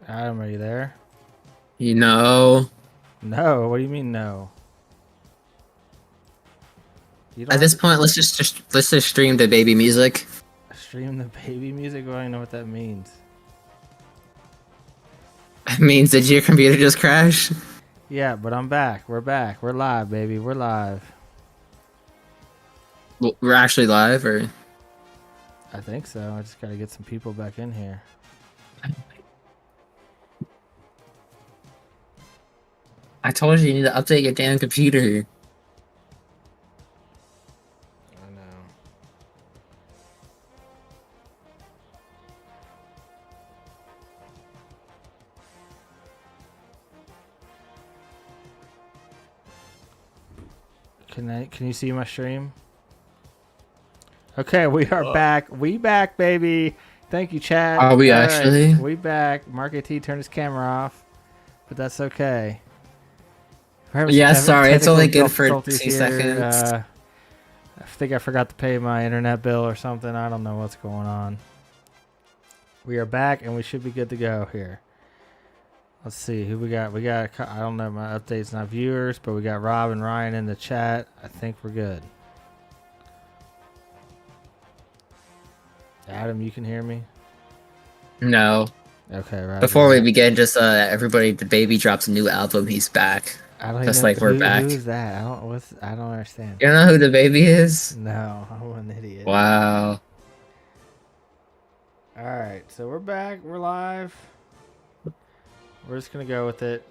Adam, are you there? You know, No. What do you mean no? You don't at have this to point, let's just stream the baby music. stream the baby music. I don't even know what that means. It means did your computer just crash? Yeah, but I'm back. We're back. We're live, baby. We're live. Well, we're actually live, or I think so. I just got to get some people back in here. I told you need to update your damn computer. I know. Can you see my stream? Okay, we are back. We back, baby. Thank you, Chad. Are we All actually? right, we back. Mark AT turned his camera off, but that's okay. We're having some Yeah, sorry, it's technical only good for difficulties 2 seconds. I think I forgot to pay my internet bill or something. I don't know what's going on. We are back, and we should be good to go here. Let's see who we got. I don't know, my updates, not viewers, but we got Rob and Ryan in the chat. I think we're good. Adam, you can hear me? No. Okay, right. Before we begin, just everybody, the baby drops a new album. He's back. I don't Just even like we're back. who's that? I don't understand. You know who the baby is? No, I'm an idiot. Wow. All right, so we're back. We're live. We're just gonna go with it.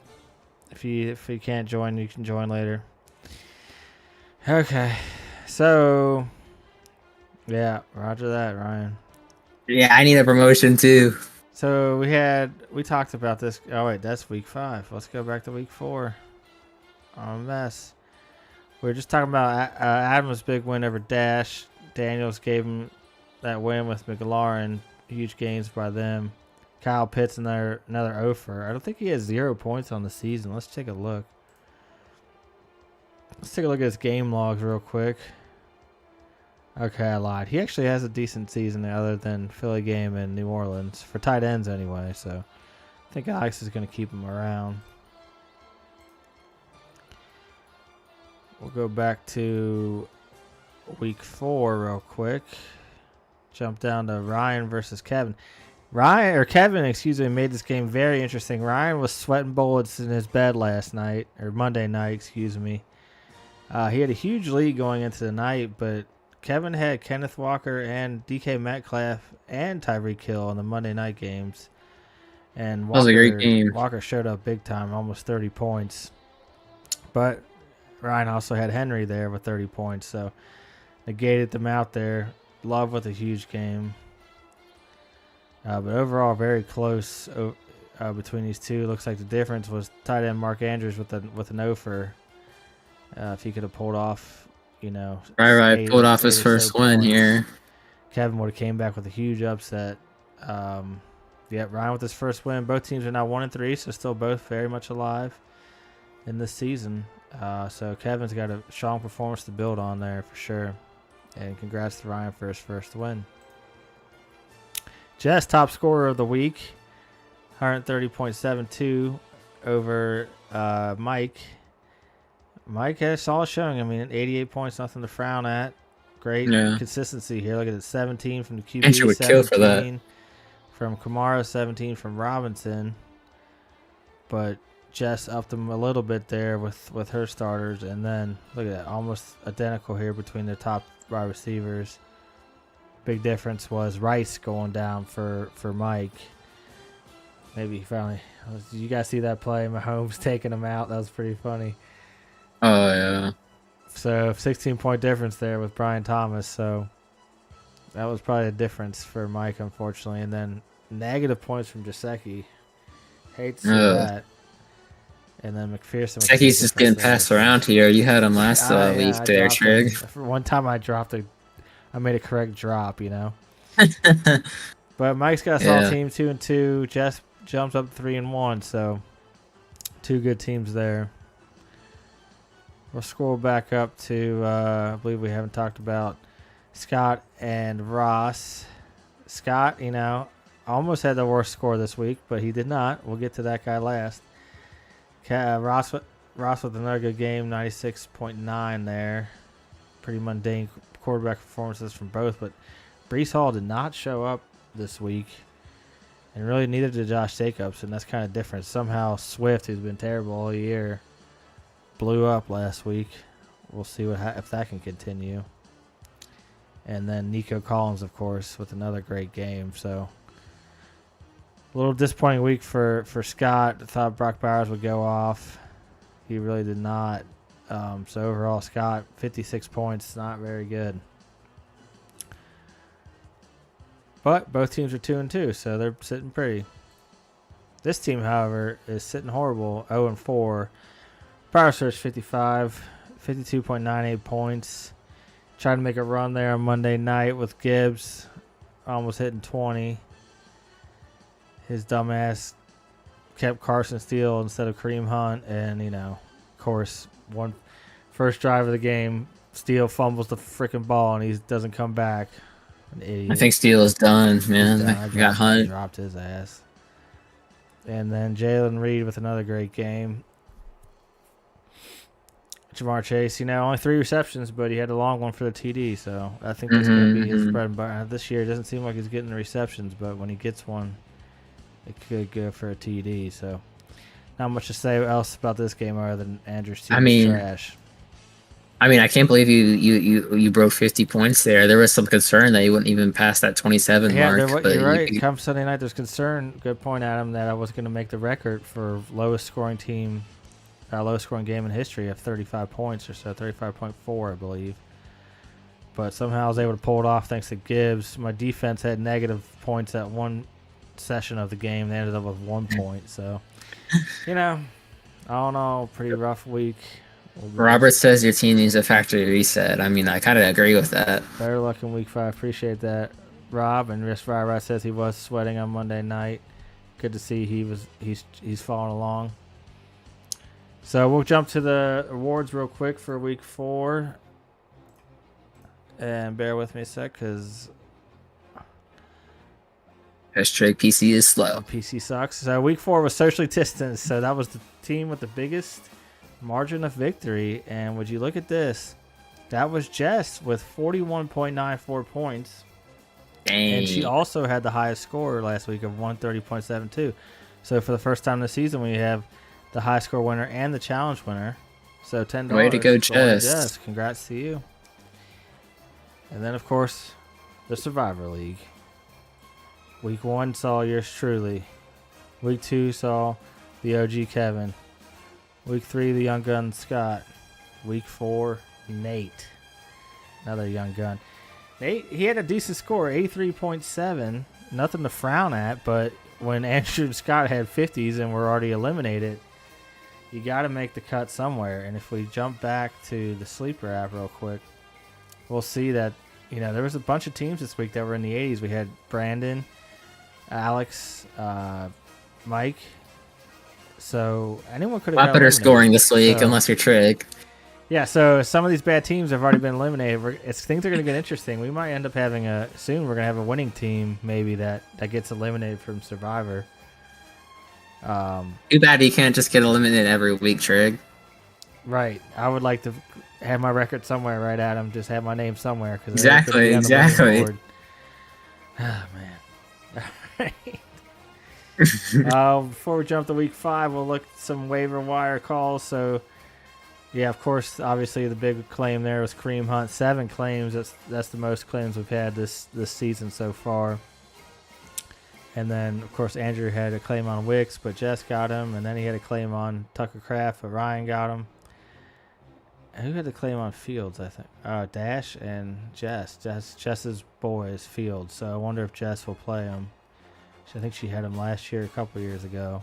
If you can't join, you can join later. Okay, so yeah, roger that, Ryan. Yeah, I need a promotion too. So we talked about this. Oh wait, that's week 5. Let's go back to week 4. I'm a mess. We were just talking about Adam's big win over Dash. Daniels gave him that win with McLaurin. Huge gains by them. Kyle Pitts another offer. I don't think he has 0 points on the season. Let's take a look. Let's take a look at his game logs real quick. Okay, I lied. He actually has a decent season other than Philly game and New Orleans. For tight ends anyway, so I think Alex is going to keep him around. We'll go back to week 4 real quick. Jump down to Ryan versus Kevin. Kevin, excuse me, made this game very interesting. Ryan was sweating bullets in his bed last night, or Monday night, excuse me. He had a huge lead going into the night, but Kevin had Kenneth Walker and DK Metcalf and Tyreek Hill in the Monday night games. And That was a great game. Walker showed up big time, almost 30 points. But Ryan also had Henry there with 30 points, so negated them out there. Love with a huge game. But overall, very close between these two. Looks like the difference was tight end Mark Andrews with an offer. If he could have pulled off, Right, pulled off his first win here. Kevin would have came back with a huge upset. Ryan with his first win. Both teams are now 1-3, so still both very much alive in this season. So Kevin's got a strong performance to build on there for sure. And congrats to Ryan for his first win. Jess, top scorer of the week, 130.72 over Mike. Mike had a solid showing. I mean, 88 points, nothing to frown at. Great consistency here. Look at it, 17 from the QB, Andrew would kill for that. 17 from Kamara, 17 from Robinson. But Jess upped them a little bit there with her starters. And then, look at that, almost identical here between the top wide receivers. Big difference was Rice going down for Mike. Maybe he finally... Did you guys see that play? Mahomes taking him out. That was pretty funny. Oh, yeah. So 16-point difference there with Brian Thomas. So that was probably a difference for Mike, unfortunately. And then negative points from Jasecki. Hate to see that. And then McPherson. He's just getting passed around here. You had him last week there, Trig. For one time I made a correct drop, But Mike's got a solid team, 2-2. Jess jumps up 3-1, so 2 good teams there. We'll scroll back up to, I believe we haven't talked about Scott and Ross. Scott, almost had the worst score this week, but he did not. We'll get to that guy last. Ross with another good game, 96.9 there. Pretty mundane quarterback performances from both, but Breece Hall did not show up this week, and really neither did Josh Jacobs, and that's kind of different. Somehow Swift, who's been terrible all year, blew up last week. We'll see if that can continue. And then Nico Collins, of course, with another great game. So a little disappointing week for Scott. I thought Brock Bowers would go off. He really did not. So overall, Scott, 56 points, not very good. But both teams are 2-2, so they're sitting pretty. This team, however, is sitting horrible, 0-4. Power Surge 55, 52.98 points. Tried to make a run there on Monday night with Gibbs, almost hitting 20. His dumbass kept Carson Steele instead of Kareem Hunt, and of course, first drive of the game, Steele fumbles the freaking ball and he doesn't come back. An idiot. I think Steele is done, man. Got Hunt. Dropped his ass. And then Jalen Reed with another great game. Jamar Chase, only 3 receptions, but he had a long one for the TD, so I think that's going to be his bread and butter. This year, it doesn't seem like he's getting the receptions, but when he gets one, it could go for a TD. So, not much to say else about this game other than Andrew's team is trash. I can't believe you broke 50 points there. There was some concern that you wouldn't even pass that 27 mark. Yeah, you're right. Come Sunday night, there's concern. Good point, Adam, that I was going to make the record for lowest scoring game in history of 35 points or so, 35.4, I believe. But somehow I was able to pull it off thanks to Gibbs. My defense had negative points at one session of the game. They ended up with 1 point. So, I don't know. Pretty rough week. Robert says your team needs a factory reset. I kind of agree with that. Better luck in week 5. Appreciate that, Rob. And Risk Rye says he was sweating on Monday night. Good to see he's following along. So we'll jump to the awards real quick for week 4. And bear with me a sec, because #PC is slow. PC sucks. So week 4 was socially distanced. So that was the team with the biggest margin of victory. And would you look at this? That was Jess with 41.94 points. Dang. And she also had the highest score last week of 130.72. So for the first time this season, we have the high score winner and the challenge winner. So $10. Way to go, Jess. Congrats to you. And then, of course, the Survivor League. Week 1 saw yours truly. Week 2 saw the OG Kevin. Week 3, the young gun Scott. Week 4, Nate. Another young gun. Nate, he had a decent score, 83.7. Nothing to frown at, but when Andrew and Scott had 50s and were already eliminated, you got to make the cut somewhere. And if we jump back to the Sleeper app real quick, we'll see that, there was a bunch of teams this week that were in the 80s. We had Brandon, Alex, Mike. So anyone could have got better eliminated. Scoring this week, unless you're Trig. Yeah, so some of these bad teams have already been eliminated. Things are going to get interesting. We might end up having soon we're going to have a winning team maybe that gets eliminated from Survivor. Too bad you can't just get eliminated every week, Trig. Right. I would like to have my record somewhere, right, Adam? Just have my name somewhere. Exactly. Oh, man. All right. Before we jump to week 5, we'll look at some waiver wire calls. So, yeah, of course, obviously the big claim there was Kareem Hunt. 7 claims. That's the most claims we've had this season so far. And then, of course, Andrew had a claim on Wicks, but Jess got him. And then he had a claim on Tucker Craft, but Ryan got him. And who had the claim on Fields, I think? Dash and Jess. Jess's boy is Fields, so I wonder if Jess will play him. I think she had him last year, a couple years ago.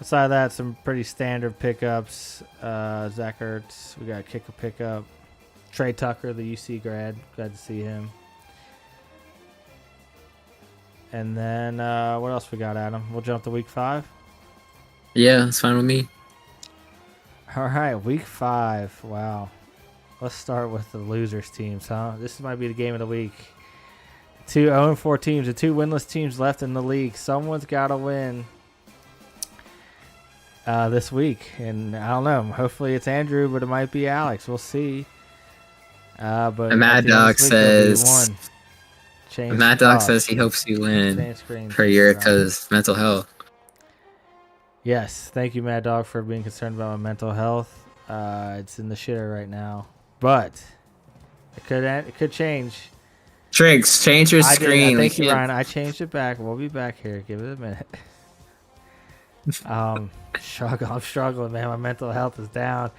Aside that, some pretty standard pickups. Zach Ertz, we got a kicker pickup. Trey Tucker, the UC grad. Glad to see him. And then what else we got, Adam? We'll jump to week 5. Yeah, that's fine with me. All right, week 5. Wow. Let's start with the losers teams, huh? This might be the game of the week. Two 0-4 teams, the two winless teams left in the league. Someone's got to win this week, and I don't know. Hopefully it's Andrew, but it might be Alex. We'll see. But And Mad Dog says he hopes you win for Yurika's mental health. Yes, thank you, Mad Dog, for being concerned about my mental health. It's in the shitter right now, but it could change. Triggs, change your screen. Thank you, Ryan. I changed it back. We'll be back here. Give it a minute. I'm struggling, man. My mental health is down.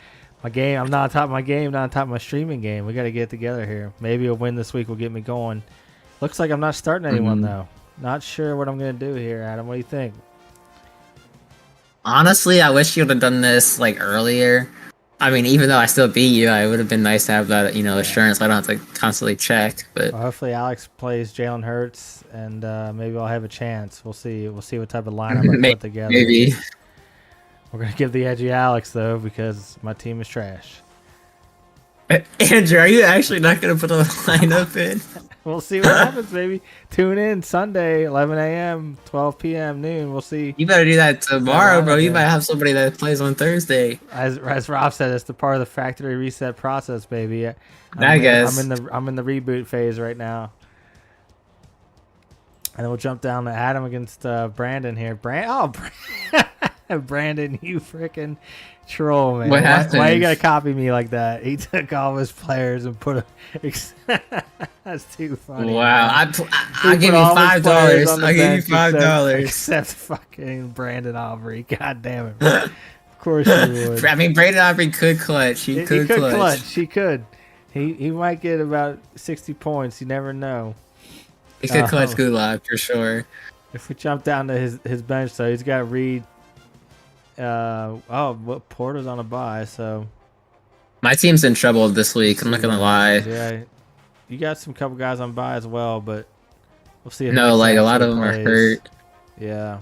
My game, I'm not on top of my game, not on top of my streaming game. We got to get together here. Maybe a win this week will get me going. Looks like I'm not starting anyone, though. Not sure what I'm going to do here, Adam. What do you think? Honestly, I wish you would have done this like earlier. I mean, even though I still beat you, it would have been nice to have that, assurance. So I don't have to constantly check. But well, hopefully Alex plays Jalen Hurts, and maybe I'll have a chance. We'll see. We'll see what type of lineup I put together. Maybe. We're gonna give the edge to Alex though, because my team is trash. Andrew, are you actually not gonna put a lineup in? We'll see what happens, baby. Tune in Sunday, 11 a.m., 12 p.m., noon. We'll see. You better do that tomorrow, bro. You might have somebody that plays on Thursday. As Rob said, it's the part of the factory reset process, baby. I guess I'm in the reboot phase right now. And then we'll jump down to Adam against Brandon here. Brandon, you freaking troll, man. What happened? Why you gotta copy me like that? He took all his players and put that's too funny. Wow. I'll give you $5. I'll give you $5. Except fucking Brandon Aubrey. God damn it, bro. Of course you would. I mean, Brandon Aubrey could clutch. He could clutch. He could. He might get about 60 points. You never know. He could clutch Gulag for sure. If we jump down to his bench, though, he's got Reed. Porter's on a bye, so my team's in trouble this week. I'm not gonna lie. Yeah, you got some couple guys on bye as well, but we'll see. No, like a lot of them are hurt. Yeah,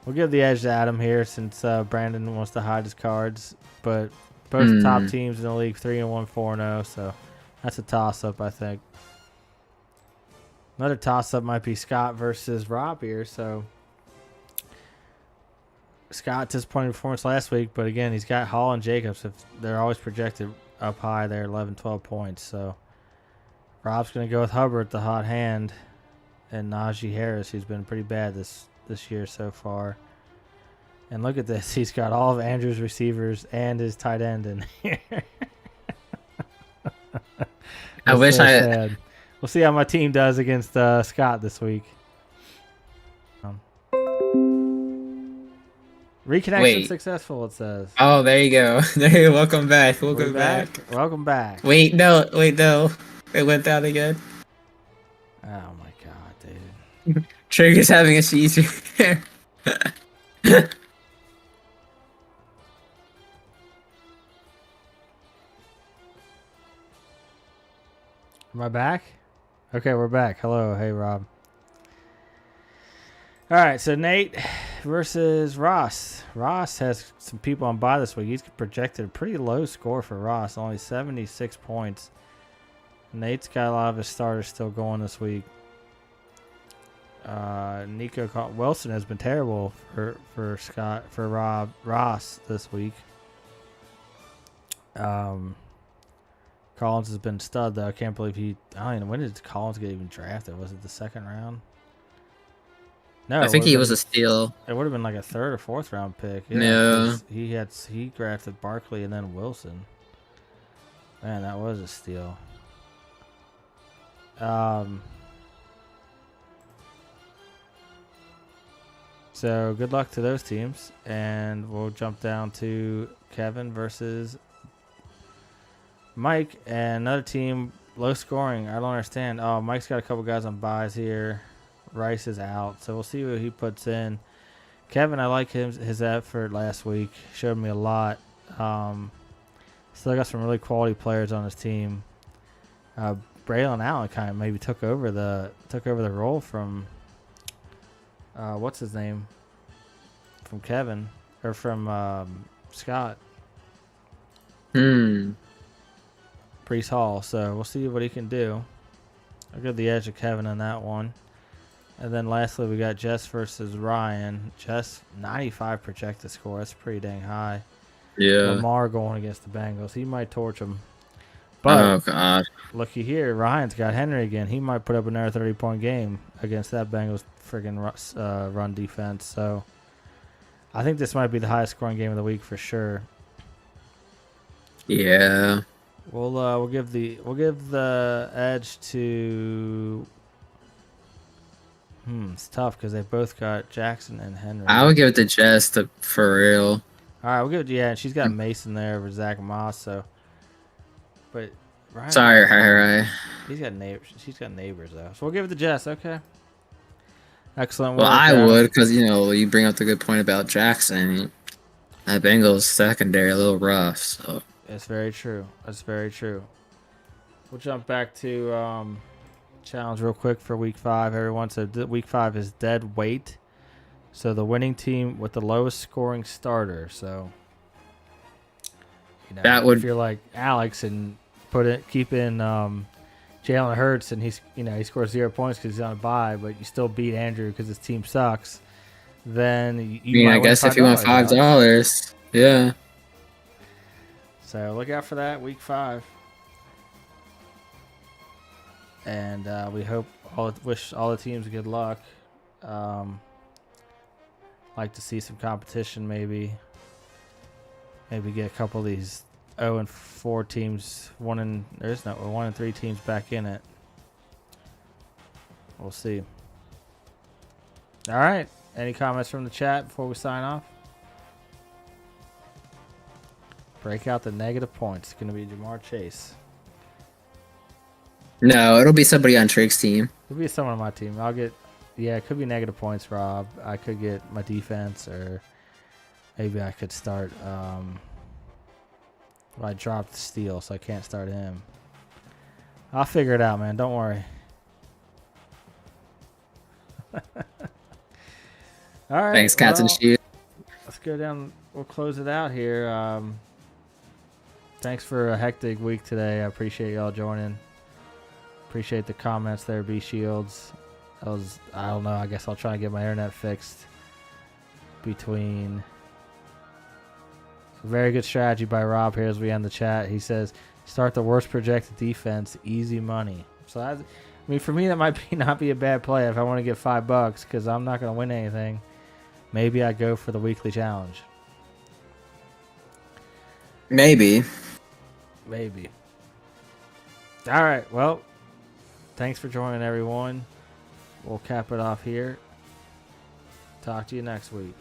we'll give the edge to Adam here since Brandon wants to hide his cards. But both top teams in the league, 3-1, 4-0, so that's a toss-up, I think. Another toss-up might be Scott versus Rob here, so Scott disappointing performance last week, but again, he's got Hall and Jacobs. If they're always projected up high there, 11, 12 points. So Rob's going to go with Hubbard, the hot hand, and Najee Harris, who's been pretty bad this year so far. And look at this. He's got all of Andrew's receivers and his tight end in here. I wish sad. We'll see how my team does against Scott this week. Reconnection successful, it says. Oh, there you go. Welcome back. Welcome back. Welcome back. Wait, no. It went down again. Oh my god, dude. Trigger's having a seizure. Am I back? Okay, we're back. Hello. Hey, Rob. All right, so Nate versus Ross. Ross has some people on bye this week. He's projected a pretty low score for Ross, only 76 points. Nate's got a lot of his starters still going this week. Wilson has been terrible for Ross this week. Collins has been stud though. I can't believe I don't even know, when did Collins get even drafted? Was it the second round? No, I think he was a steal. It would have been like a third or fourth round pick. Yeah. He drafted Barkley and then Wilson. Man, that was a steal. So good luck to those teams, and we'll jump down to Kevin versus Mike, and another team low scoring. I don't understand. Oh, Mike's got a couple guys on buys here. Rice is out, so we'll see what he puts in. Kevin, I like his effort last week. Showed me a lot. Still got some really quality players on his team. Braylon Allen kind of maybe took over the role from what's his name, from Kevin or from Scott. Breece Hall. So we'll see what he can do. I'll give the edge to Kevin on that one. And then lastly, we got Jess versus Ryan. Jess, 95 projected score. That's pretty dang high. Yeah. Lamar going against the Bengals. He might torch them. Oh But God. looky here, Ryan's got Henry again. He might put up another 30-point game against that Bengals friggin' run defense. So I think this might be the highest scoring game of the week for sure. Yeah. We'll give the edge to. It's tough because they both got Jackson and Henry. I would give it to Jess for real. All right, we'll give it. Yeah, she's got Mason there over Zach Moss. So, but Ryan, Sorry, Harry. he's got neighbors. She's got neighbors though. So we'll give it to Jess. Okay. Excellent Well, work. I would because you bring up the good point about Jackson. That Bengals secondary a little rough. So That's very true. That's very true. We'll jump back to challenge real quick for week 5, everyone. So week 5 is dead weight. So the winning team with the lowest scoring starter. So if you're like Alex and keep in Jalen Hurts and he scores 0 points because he's on a bye, but you still beat Andrew because his team sucks. Then you might I guess if you want $5, Alex. yeah. So look out for that week 5. And we wish all the teams good luck. Like to see some competition, maybe get a couple of these 0-4 teams. 1 and 3 teams back in it. We'll see. All right. Any comments from the chat before we sign off? Break out the negative points. It's going to be Jamar Chase. No, it'll be somebody on Trig's team. It'll be someone on my team. It could be negative points, Rob. I could get my defense, or maybe I could start. I dropped Steele, so I can't start him. I'll figure it out, man. Don't worry. All right. Thanks, Cats and Shoes. Let's go down. We'll close it out here. Thanks for a hectic week today. I appreciate y'all joining. Appreciate the comments there, B Shields. I don't know. I guess I'll try and get my internet fixed. Very good strategy by Rob here as we end the chat. He says, start the worst projected defense, easy money. So, for me, that might not be a bad play if I want to get $5 because I'm not going to win anything. Maybe I go for the weekly challenge. Maybe. All right. Well, thanks for joining, everyone. We'll cap it off here. Talk to you next week.